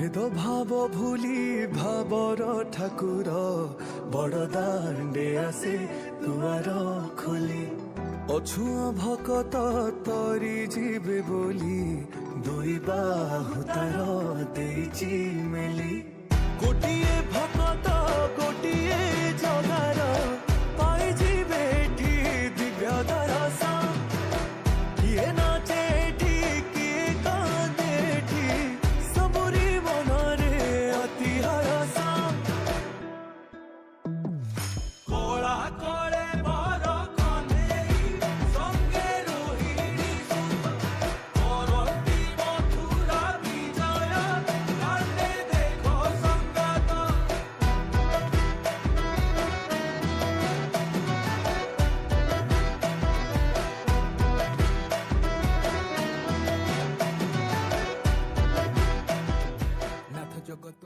भेद भाव भूली भावर ठाकुर बड़ दांडे आसे दुआर खोली अछुआ भकत तरी जीवे बोली दुई बाहु तार देइची मेली गोटिए भकत गोटिए जगार पाई जीवे ठी दिव्य दरसा किए नाचे ठी किए कांदे ठी सबुरी मनरे अति हरसा कोला कोले बर कनेई संगे रोहिणी सुत करती मथुरा विजय कांदे देखो संगत नाथ जगत।